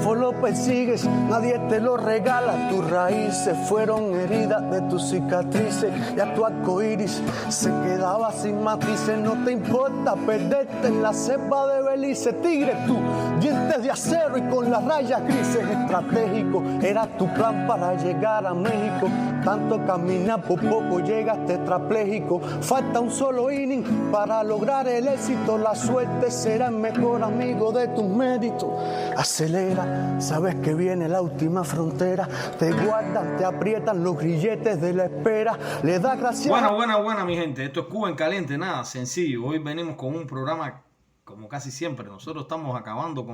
triunfo lo persigues, nadie te lo regala. Tus raíces fueron heridas de tus cicatrices, ya tu arco iris se quedaba sin matices. No te importa perderte en la cepa de Belice. Tigre, tú, dientes de acero y con las rayas grises. Estratégico era tu plan para llegar a México. Tanto caminar, por poco llegas tetrapléjico. Falta un solo inning para lograr el éxito. La suerte será el mejor amigo de tus méritos. Acelera, sabes que viene la última frontera. Te guardan, te aprietan los grilletes de la espera. Le da gracias. Buena, mi gente. Esto es Cuba en Caliente, nada, sencillo. Hoy venimos con un programa como casi siempre. Nosotros estamos acabando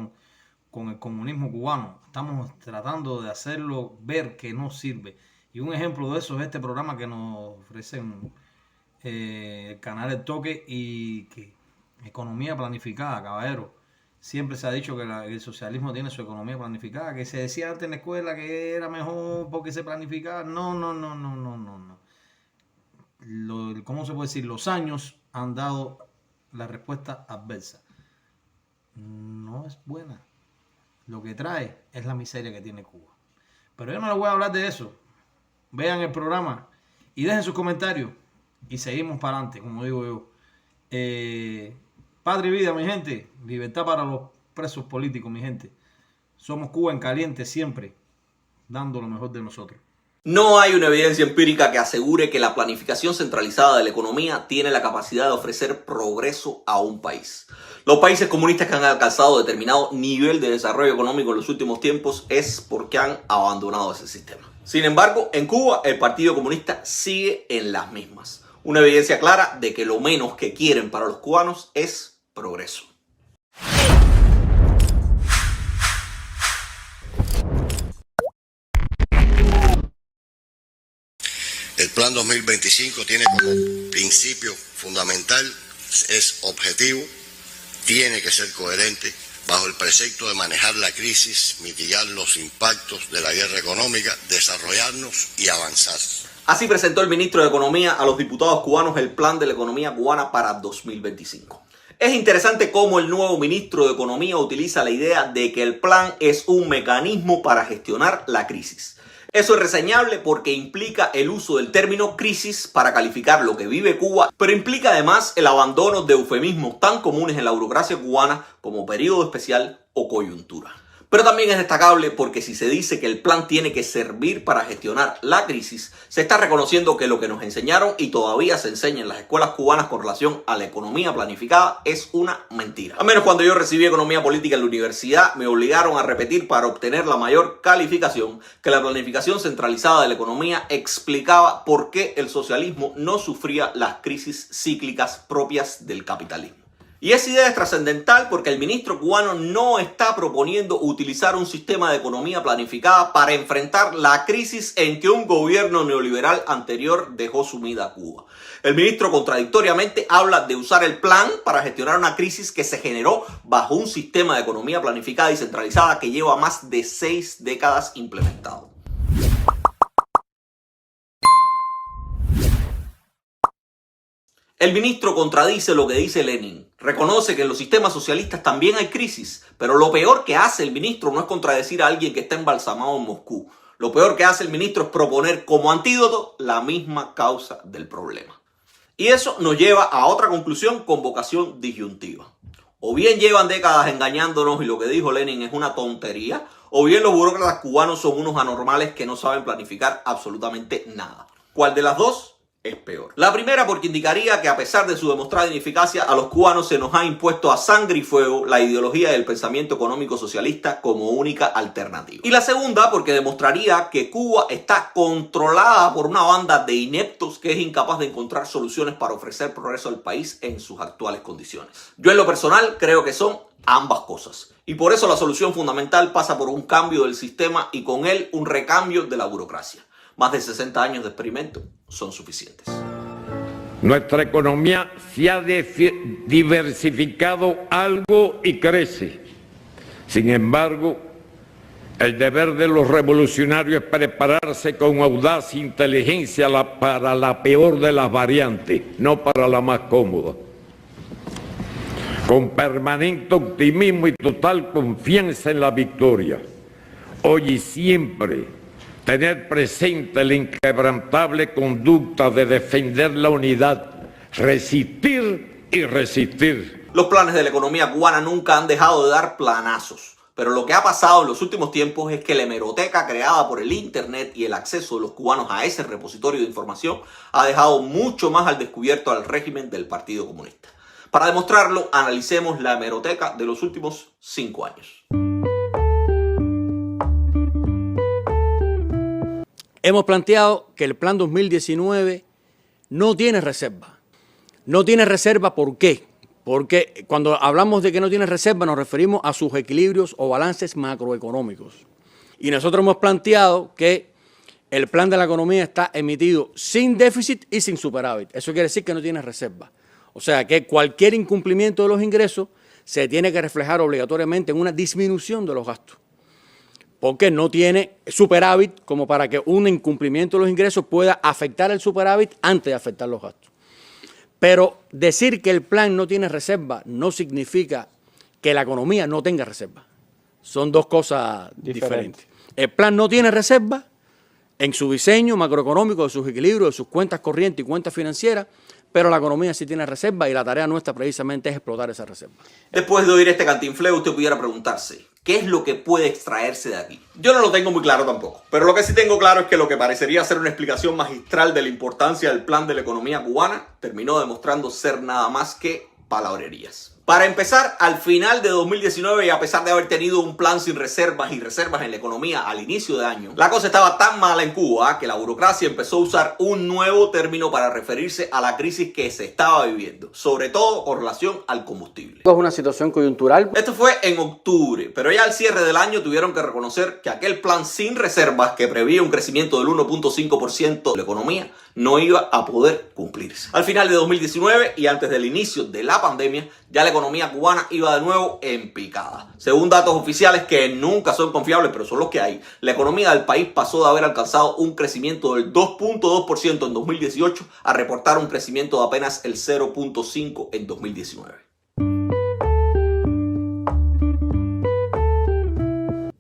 con el comunismo cubano. Estamos tratando de hacerlo ver que no sirve. Y un ejemplo de eso es este programa que nos ofrecen el canal El Toque y que economía planificada, caballero. Siempre se ha dicho que el socialismo tiene su economía planificada, que se decía antes en la escuela que era mejor porque se planificaba. No. ¿Cómo se puede decir? Los años han dado la respuesta adversa. No es buena. Lo que trae es la miseria que tiene Cuba. Pero yo no les voy a hablar de eso. Vean el programa y dejen sus comentarios y seguimos para adelante, como digo yo. Patria y vida, mi gente. Libertad para los presos políticos, mi gente. Somos Cuba en Caliente siempre, dando lo mejor de nosotros. No hay una evidencia empírica que asegure que la planificación centralizada de la economía tiene la capacidad de ofrecer progreso a un país. Los países comunistas que han alcanzado determinado nivel de desarrollo económico en los últimos tiempos es porque han abandonado ese sistema. Sin embargo, en Cuba el Partido Comunista sigue en las mismas. Una evidencia clara de que lo menos que quieren para los cubanos es progreso. El Plan 2025 tiene como principio fundamental, es objetivo, tiene que ser coherente bajo el precepto de manejar la crisis, mitigar los impactos de la guerra económica, desarrollarnos y avanzar. Así presentó el ministro de Economía a los diputados cubanos el plan de la economía cubana para 2025. Es interesante cómo el nuevo ministro de Economía utiliza la idea de que el plan es un mecanismo para gestionar la crisis. Eso es reseñable porque implica el uso del término crisis para calificar lo que vive Cuba, pero implica además el abandono de eufemismos tan comunes en la burocracia cubana como periodo especial o coyuntura. Pero también es destacable porque si se dice que el plan tiene que servir para gestionar la crisis, se está reconociendo que lo que nos enseñaron y todavía se enseña en las escuelas cubanas con relación a la economía planificada es una mentira. Al menos cuando yo recibí economía política en la universidad, me obligaron a repetir para obtener la mayor calificación que la planificación centralizada de la economía explicaba por qué el socialismo no sufría las crisis cíclicas propias del capitalismo. Y esa idea es trascendental porque el ministro cubano no está proponiendo utilizar un sistema de economía planificada para enfrentar la crisis en que un gobierno neoliberal anterior dejó sumida a Cuba. El ministro contradictoriamente habla de usar el plan para gestionar una crisis que se generó bajo un sistema de economía planificada y centralizada que lleva más de 6 décadas implementado. El ministro contradice lo que dice Lenin. Reconoce que en los sistemas socialistas también hay crisis, pero lo peor que hace el ministro no es contradecir a alguien que está embalsamado en Moscú. Lo peor que hace el ministro es proponer como antídoto la misma causa del problema. Y eso nos lleva a otra conclusión con vocación disyuntiva. O bien llevan décadas engañándonos y lo que dijo Lenin es una tontería, o bien los burócratas cubanos son unos anormales que no saben planificar absolutamente nada. ¿Cuál de las dos es peor? La primera porque indicaría que a pesar de su demostrada ineficacia, a los cubanos se nos ha impuesto a sangre y fuego la ideología del pensamiento económico socialista como única alternativa. Y la segunda porque demostraría que Cuba está controlada por una banda de ineptos que es incapaz de encontrar soluciones para ofrecer progreso al país en sus actuales condiciones. Yo en lo personal creo que son ambas cosas. Y por eso la solución fundamental pasa por un cambio del sistema y con él un recambio de la burocracia. Más de 60 años de experimento son suficientes. Nuestra economía se ha diversificado algo y crece. Sin embargo, el deber de los revolucionarios es prepararse con audacia e inteligencia para la peor de las variantes, no para la más cómoda. Con permanente optimismo y total confianza en la victoria. hoy y siempre, tener presente la inquebrantable conducta de defender la unidad, resistir y resistir. Los planes de la economía cubana nunca han dejado de dar planazos. Pero lo que ha pasado en los últimos tiempos es que la hemeroteca creada por el internet y el acceso de los cubanos a ese repositorio de información ha dejado mucho más al descubierto al régimen del Partido Comunista. Para demostrarlo, analicemos la hemeroteca de los últimos 5 años. Hemos planteado que el plan 2019 no tiene reserva. No tiene reserva, ¿por qué? Porque cuando hablamos de que no tiene reserva nos referimos a sus equilibrios o balances macroeconómicos. Y nosotros hemos planteado que el plan de la economía está emitido sin déficit y sin superávit. Eso quiere decir que no tiene reserva. O sea que cualquier incumplimiento de los ingresos se tiene que reflejar obligatoriamente en una disminución de los gastos. Porque no tiene superávit como para que un incumplimiento de los ingresos pueda afectar el superávit antes de afectar los gastos. Pero decir que el plan no tiene reserva no significa que la economía no tenga reserva. Son dos cosas diferentes. El plan no tiene reserva en su diseño macroeconómico, de sus equilibrios, de sus cuentas corrientes y cuentas financieras, pero la economía sí tiene reserva y la tarea nuestra precisamente es explotar esa reserva. Después de oír este cantinfleo, usted pudiera preguntarse, ¿qué es lo que puede extraerse de aquí? Yo no lo tengo muy claro tampoco, pero lo que sí tengo claro es que lo que parecería ser una explicación magistral de la importancia del plan de la economía cubana terminó demostrando ser nada más que palabrerías. Para empezar, al final de 2019 y a pesar de haber tenido un plan sin reservas y reservas en la economía al inicio de año, la cosa estaba tan mala en Cuba que la burocracia empezó a usar un nuevo término para referirse a la crisis que se estaba viviendo, sobre todo con relación al combustible. Es una situación coyuntural. Esto fue en octubre, pero ya al cierre del año tuvieron que reconocer que aquel plan sin reservas que preveía un crecimiento del 1.5% de la economía no iba a poder cumplirse. Al final de 2019 y antes del inicio de la pandemia, ya la economía cubana iba de nuevo en picada. Según datos oficiales que nunca son confiables, pero son los que hay, la economía del país pasó de haber alcanzado un crecimiento del 2.2% en 2018 a reportar un crecimiento de apenas el 0.5% en 2019.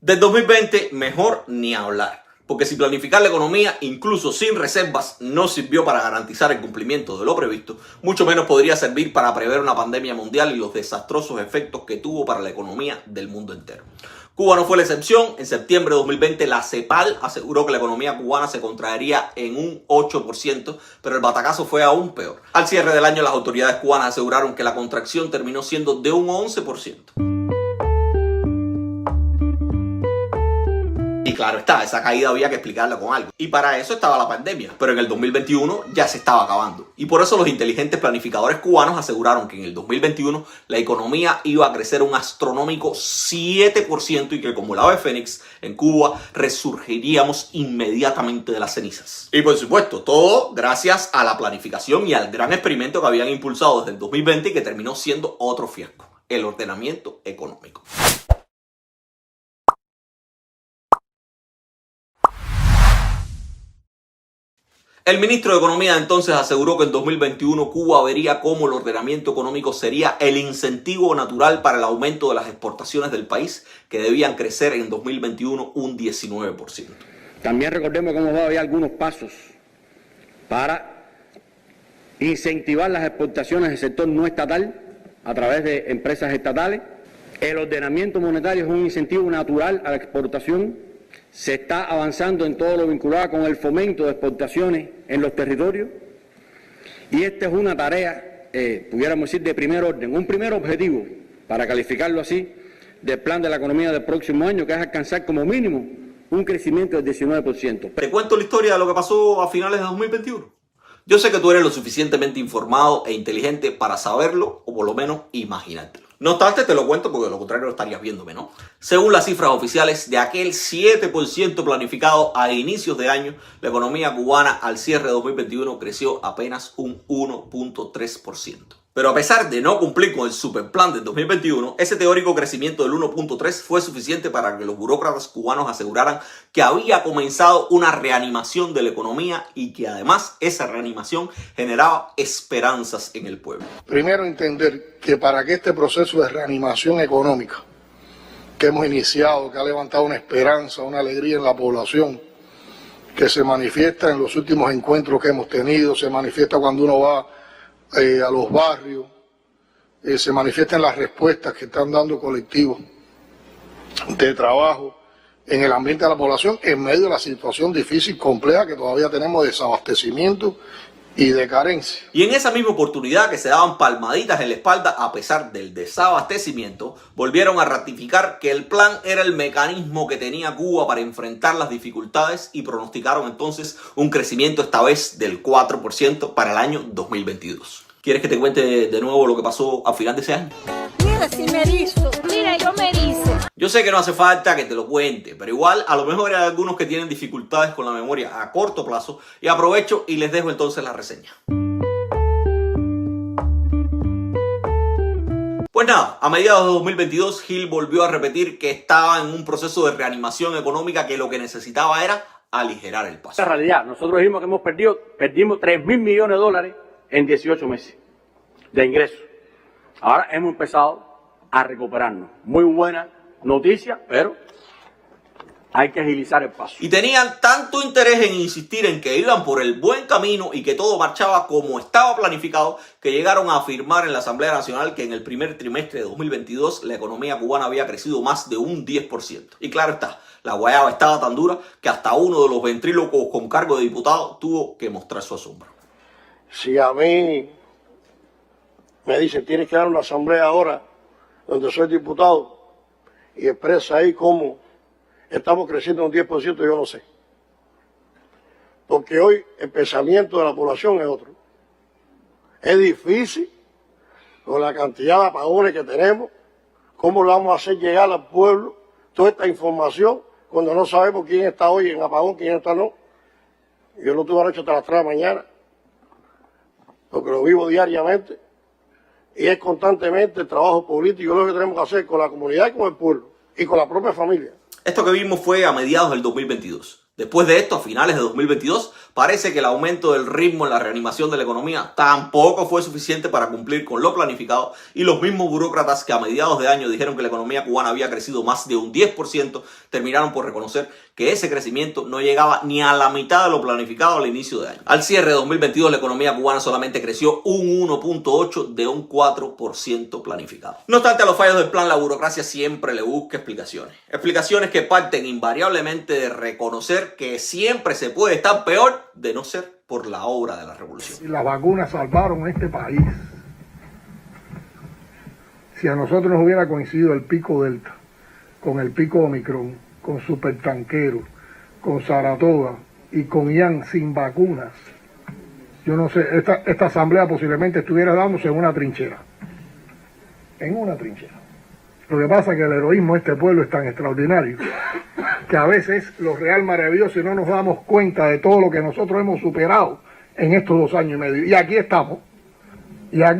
Del 2020, mejor ni hablar. Porque si planificar la economía, incluso sin reservas, no sirvió para garantizar el cumplimiento de lo previsto, mucho menos podría servir para prever una pandemia mundial y los desastrosos efectos que tuvo para la economía del mundo entero. Cuba no fue la excepción. En septiembre de 2020, la CEPAL aseguró que la economía cubana se contraería en un 8%, pero el batacazo fue aún peor. Al cierre del año, las autoridades cubanas aseguraron que la contracción terminó siendo de un 11%. Y claro está, esa caída había que explicarla con algo. Y para eso estaba la pandemia. Pero en el 2021 ya se estaba acabando. Y por eso los inteligentes planificadores cubanos aseguraron que en el 2021 la economía iba a crecer un astronómico 7% y que como el ave fénix en Cuba resurgiríamos inmediatamente de las cenizas. Y por supuesto, todo gracias a la planificación y al gran experimento que habían impulsado desde el 2020 y que terminó siendo otro fiasco: el ordenamiento económico. El ministro de Economía entonces aseguró que en 2021 Cuba vería cómo el ordenamiento económico sería el incentivo natural para el aumento de las exportaciones del país, que debían crecer en 2021 un 19%. También recordemos que hemos dado ya algunos pasos para incentivar las exportaciones del sector no estatal a través de empresas estatales. El ordenamiento monetario es un incentivo natural a la exportación. Se está avanzando en todo lo vinculado con el fomento de exportaciones en los territorios y esta es una tarea, pudiéramos decir, de primer orden, un primer objetivo, para calificarlo así, del plan de la economía del próximo año, que es alcanzar como mínimo un crecimiento del 19%. ¿Te cuento la historia de lo que pasó a finales de 2021? Yo sé que tú eres lo suficientemente informado e inteligente para saberlo o por lo menos imaginártelo. No obstante, te lo cuento porque de lo contrario estarías viéndome, ¿no? Según las cifras oficiales, de aquel 7% planificado a inicios de año, la economía cubana al cierre de 2021 creció apenas un 1.3%. Pero a pesar de no cumplir con el superplan del 2021, ese teórico crecimiento del 1.3 fue suficiente para que los burócratas cubanos aseguraran que había comenzado una reanimación de la economía y que además esa reanimación generaba esperanzas en el pueblo. Primero, entender que para que este proceso de reanimación económica, que hemos iniciado, que ha levantado una esperanza, una alegría en la población, que se manifiesta en los últimos encuentros que hemos tenido, se manifiesta cuando uno va a los barrios, se manifiesta en las respuestas que están dando colectivos de trabajo en el ambiente de la población en medio de la situación difícil, compleja, que todavía tenemos de desabastecimiento y de carencia. Y en esa misma oportunidad que se daban palmaditas en la espalda a pesar del desabastecimiento, volvieron a ratificar que el plan era el mecanismo que tenía Cuba para enfrentar las dificultades y pronosticaron entonces un crecimiento esta vez del 4% para el año 2022. ¿Quieres que te cuente de nuevo lo que pasó a final de ese año? Mira, si me erizo, mira, yo me erizo. Yo sé que no hace falta que te lo cuente, pero igual a lo mejor hay algunos que tienen dificultades con la memoria a corto plazo y aprovecho y les dejo entonces la reseña. Pues nada, a mediados de 2022 Gil volvió a repetir que estaba en un proceso de reanimación económica que lo que necesitaba era aligerar el paso. En realidad, nosotros dijimos que perdimos 3.000 millones de dólares en 18 meses de ingresos. Ahora hemos empezado a recuperarnos. Muy buena noticia, pero hay que agilizar el paso. Y tenían tanto interés en insistir en que iban por el buen camino y que todo marchaba como estaba planificado, que llegaron a afirmar en la Asamblea Nacional que en el primer trimestre de 2022 la economía cubana había crecido más de un 10%. Y claro está, la guayaba estaba tan dura que hasta uno de los ventrílocos con cargo de diputado tuvo que mostrar su asombro. Si a mí me dicen, tienes que dar una asamblea ahora, donde soy diputado, y expresa ahí cómo estamos creciendo un 10%, yo no sé. Porque hoy el pensamiento de la población es otro. Es difícil, con la cantidad de apagones que tenemos, cómo le vamos a hacer llegar al pueblo toda esta información cuando no sabemos quién está hoy en apagón, quién está no. Yo lo tuve anoche hasta las 3 de la mañana, porque lo vivo diariamente. Y es constantemente el trabajo político lo que tenemos que hacer con la comunidad y con el pueblo y con la propia familia. Esto que vimos fue a mediados del 2022. Después de esto, a finales de 2022, parece que el aumento del ritmo en la reanimación de la economía tampoco fue suficiente para cumplir con lo planificado y los mismos burócratas que a mediados de año dijeron que la economía cubana había crecido más de un 10%, terminaron por reconocer que ese crecimiento no llegaba ni a la mitad de lo planificado al inicio de año. Al cierre de 2022, la economía cubana solamente creció un 1.8 de un 4% planificado. No obstante, a los fallos del plan, la burocracia siempre le busca explicaciones. Explicaciones que parten invariablemente de reconocer que siempre se puede estar peor de no ser por la obra de la revolución. Si las vacunas salvaron este país, si a nosotros nos hubiera coincidido el pico Delta con el pico Omicron, con supertanqueros, con Saratoga y con Ian sin vacunas, yo no sé, esta asamblea posiblemente estuviera dándose en una trinchera. En una trinchera. Lo que pasa es que el heroísmo de este pueblo es tan extraordinario que a veces lo real maravilloso y no nos damos cuenta de todo lo que nosotros hemos superado en estos 2 años y medio. Y aquí estamos. Pero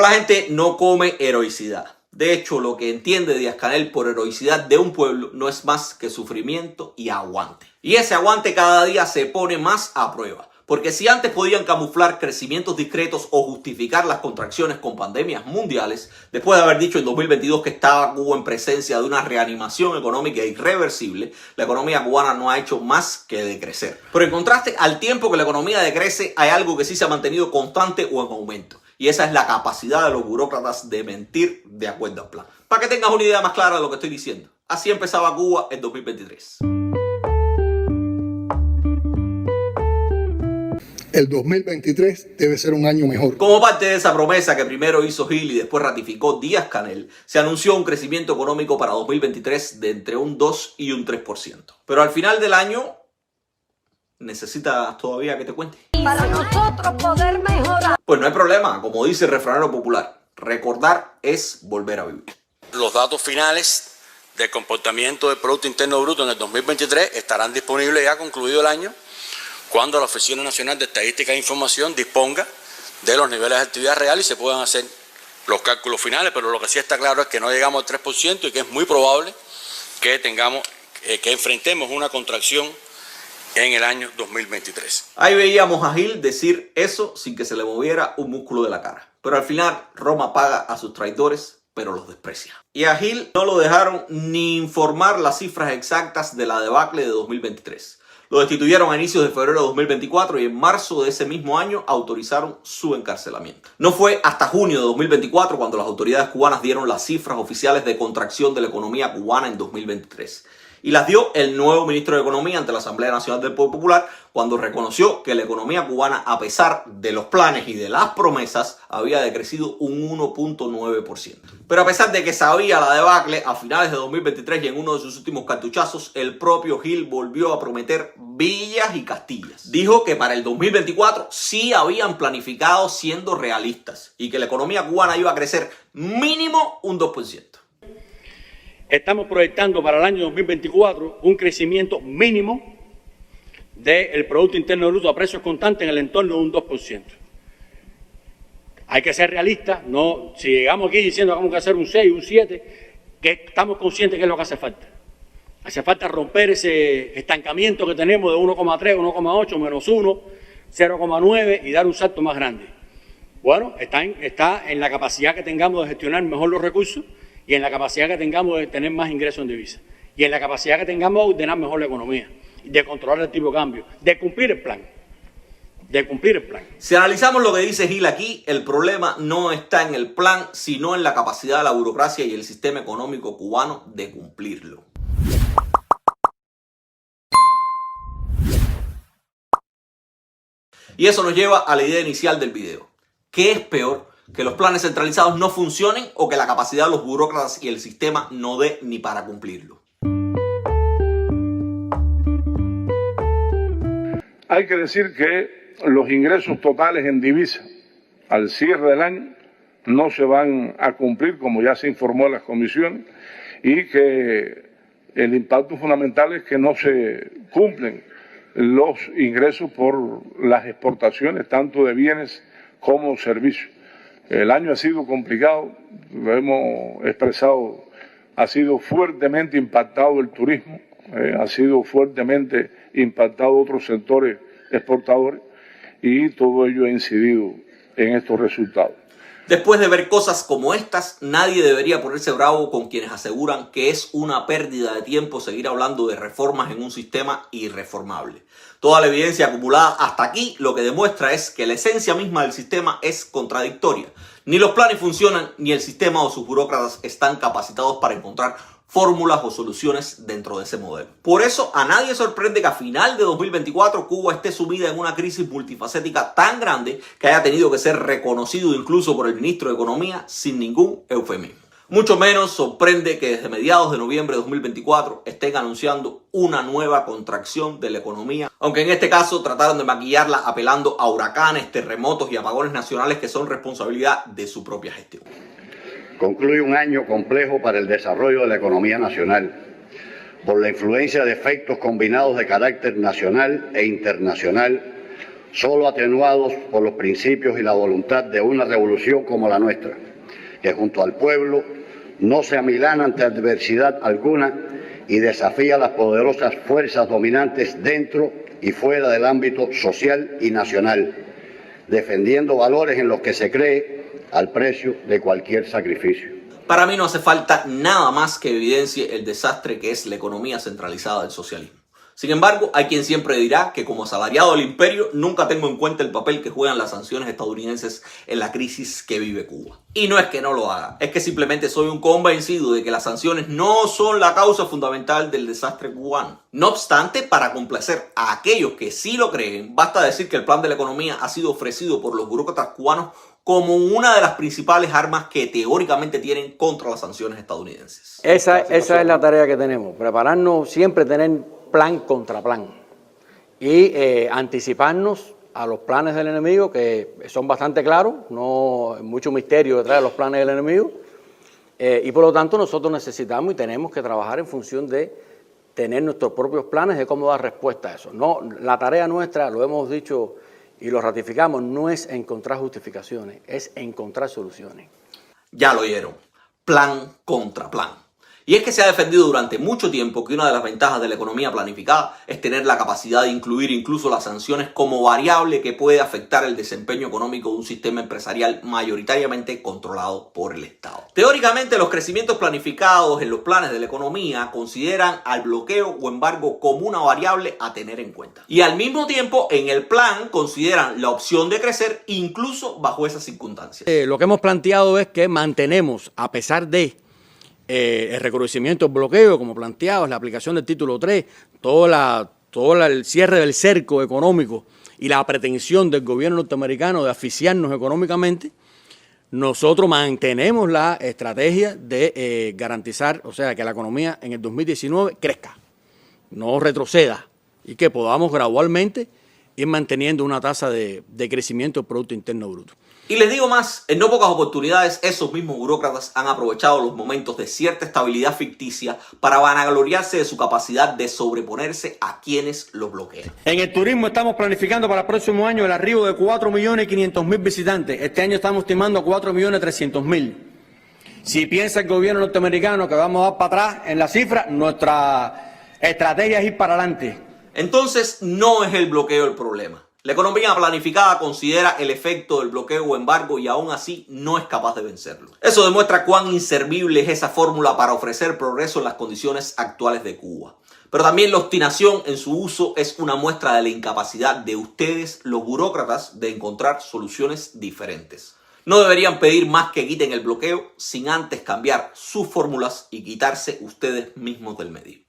la gente no come heroicidad. De hecho, lo que entiende Díaz-Canel por heroicidad de un pueblo no es más que sufrimiento y aguante. Y ese aguante cada día se pone más a prueba. Porque si antes podían camuflar crecimientos discretos o justificar las contracciones con pandemias mundiales, después de haber dicho en 2022 que estaba Cuba en presencia de una reanimación económica irreversible, la economía cubana no ha hecho más que decrecer. Pero en contraste, al tiempo que la economía decrece, hay algo que sí se ha mantenido constante o en aumento. Y esa es la capacidad de los burócratas de mentir de acuerdo al plan. Para que tengas una idea más clara de lo que estoy diciendo. Así empezaba Cuba en 2023. El 2023 debe ser un año mejor. Como parte de esa promesa que primero hizo Gil y después ratificó Díaz-Canel, se anunció un crecimiento económico para 2023 de entre un 2 y un 3%. Pero al final del año, ¿necesitas todavía que te cuente? Para nosotros poder mejorar. Pues no hay problema, como dice el refranero popular, recordar es volver a vivir. Los datos finales del comportamiento del Producto Interno Bruto en el 2023 estarán disponibles ya concluido el año, cuando la Oficina Nacional de Estadística e Información disponga de los niveles de actividad real y se puedan hacer los cálculos finales, pero lo que sí está claro es que no llegamos al 3% y que es muy probable que enfrentemos una contracción en el año 2023. Ahí veíamos a Gil decir eso sin que se le moviera un músculo de la cara. Pero al final Roma paga a sus traidores pero los desprecia. Y a Gil no lo dejaron ni informar las cifras exactas de la debacle de 2023. Lo destituyeron a inicios de febrero de 2024 y en marzo de ese mismo año autorizaron su encarcelamiento. No fue hasta junio de 2024 cuando las autoridades cubanas dieron las cifras oficiales de contracción de la economía cubana en 2023. Y las dio el nuevo ministro de Economía ante la Asamblea Nacional del Pueblo Popular cuando reconoció que la economía cubana, a pesar de los planes y de las promesas, había decrecido un 1.9%. Pero a pesar de que sabía la debacle, a finales de 2023 y en uno de sus últimos cartuchazos, el propio Gil volvió a prometer villas y castillas. Dijo que para el 2024 sí habían planificado siendo realistas y que la economía cubana iba a crecer mínimo un 2%. Estamos proyectando para el año 2024 un crecimiento mínimo del Producto Interno Bruto a precios constantes en el entorno de un 2%. Hay que ser realistas, no, si llegamos aquí diciendo que vamos a hacer un 6, un 7, que estamos conscientes que es lo que hace falta. Hace falta romper ese estancamiento que tenemos de 1,3, 1,8, menos 1, 0,9 y dar un salto más grande. Bueno, está en la capacidad que tengamos de gestionar mejor los recursos y en la capacidad que tengamos de tener más ingresos en divisas, y en la capacidad que tengamos de ordenar mejor la economía, de controlar el tipo de cambio, de cumplir el plan. Si analizamos lo que dice Gil aquí, el problema no está en el plan, sino en la capacidad de la burocracia y el sistema económico cubano de cumplirlo. Y eso nos lleva a la idea inicial del video. ¿Qué es peor? ¿Que los planes centralizados no funcionen o que la capacidad de los burócratas y el sistema no dé ni para cumplirlo? Hay que decir que los ingresos totales en divisa al cierre del año no se van a cumplir, como ya se informó en las comisiones, y que el impacto fundamental es que no se cumplen los ingresos por las exportaciones, tanto de bienes como servicios. El año ha sido complicado, lo hemos expresado, ha sido fuertemente impactado el turismo, ha sido fuertemente impactado otros sectores exportadores y todo ello ha incidido en estos resultados. Después de ver cosas como estas, nadie debería ponerse bravo con quienes aseguran que es una pérdida de tiempo seguir hablando de reformas en un sistema irreformable. Toda la evidencia acumulada hasta aquí lo que demuestra es que la esencia misma del sistema es contradictoria. Ni los planes funcionan, ni el sistema o sus burócratas están capacitados para encontrar fórmulas o soluciones dentro de ese modelo. Por eso a nadie sorprende que a final de 2024 Cuba esté sumida en una crisis multifacética tan grande que haya tenido que ser reconocido incluso por el ministro de Economía sin ningún eufemismo. Mucho menos sorprende que desde mediados de noviembre de 2024 estén anunciando una nueva contracción de la economía, aunque en este caso trataron de maquillarla apelando a huracanes, terremotos y apagones nacionales que son responsabilidad de su propia gestión. Concluye un año complejo para el desarrollo de la economía nacional, por la influencia de efectos combinados de carácter nacional e internacional, solo atenuados por los principios y la voluntad de una revolución como la nuestra, que junto al pueblo no se amilana ante adversidad alguna y desafía las poderosas fuerzas dominantes dentro y fuera del ámbito social y nacional, defendiendo valores en los que se cree al precio de cualquier sacrificio. Para mí no hace falta nada más que evidencie el desastre que es la economía centralizada del socialismo. Sin embargo, hay quien siempre dirá que como asalariado del imperio nunca tengo en cuenta el papel que juegan las sanciones estadounidenses en la crisis que vive Cuba. Y no es que no lo haga, es que simplemente soy un convencido de que las sanciones no son la causa fundamental del desastre cubano. No obstante, para complacer a aquellos que sí lo creen, basta decir que el plan de la economía ha sido ofrecido por los burócratas cubanos como una de las principales armas que teóricamente tienen contra las sanciones estadounidenses. Esa es la tarea que tenemos, prepararnos siempre, tener plan contra plan y anticiparnos a los planes del enemigo, que son bastante claros, no hay mucho misterio detrás de los planes del enemigo, y por lo tanto nosotros necesitamos y tenemos que trabajar en función de tener nuestros propios planes de cómo dar respuesta a eso. No, la tarea nuestra, lo hemos dicho y lo ratificamos, no es encontrar justificaciones, es encontrar soluciones. Ya lo oyeron, plan contra plan. Y es que se ha defendido durante mucho tiempo que una de las ventajas de la economía planificada es tener la capacidad de incluir incluso las sanciones como variable que puede afectar el desempeño económico de un sistema empresarial mayoritariamente controlado por el Estado. Teóricamente, los crecimientos planificados en los planes de la economía consideran al bloqueo o embargo como una variable a tener en cuenta. Y al mismo tiempo, en el plan consideran la opción de crecer incluso bajo esas circunstancias. Lo que hemos planteado es que mantenemos, a pesar de el recrudecimiento del bloqueo, como planteado, la aplicación del título 3, todo el cierre del cerco económico y la pretensión del gobierno norteamericano de asfixiarnos económicamente, nosotros mantenemos la estrategia de garantizar, o sea, que la economía en el 2019 crezca, no retroceda y que podamos gradualmente ir manteniendo una tasa de crecimiento del Producto Interno Bruto. Y les digo más, en no pocas oportunidades esos mismos burócratas han aprovechado los momentos de cierta estabilidad ficticia para vanagloriarse de su capacidad de sobreponerse a quienes los bloquean. En el turismo estamos planificando para el próximo año el arribo de 4.500.000 visitantes. Este año estamos estimando 4.300.000. Si piensa el gobierno norteamericano que vamos a dar para atrás en la cifra, nuestra estrategia es ir para adelante. Entonces no es el bloqueo el problema. La economía planificada considera el efecto del bloqueo o embargo y aún así no es capaz de vencerlo. Eso demuestra cuán inservible es esa fórmula para ofrecer progreso en las condiciones actuales de Cuba. Pero también la obstinación en su uso es una muestra de la incapacidad de ustedes, los burócratas, de encontrar soluciones diferentes. No deberían pedir más que quiten el bloqueo sin antes cambiar sus fórmulas y quitarse ustedes mismos del medio.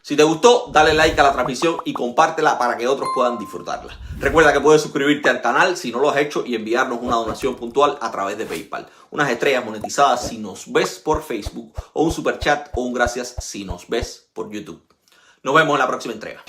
Si te gustó, dale like a la transmisión y compártela para que otros puedan disfrutarla. Recuerda que puedes suscribirte al canal si no lo has hecho y enviarnos una donación puntual a través de PayPal. Unas estrellas monetizadas si nos ves por Facebook o un super chat o un gracias si nos ves por YouTube. Nos vemos en la próxima entrega.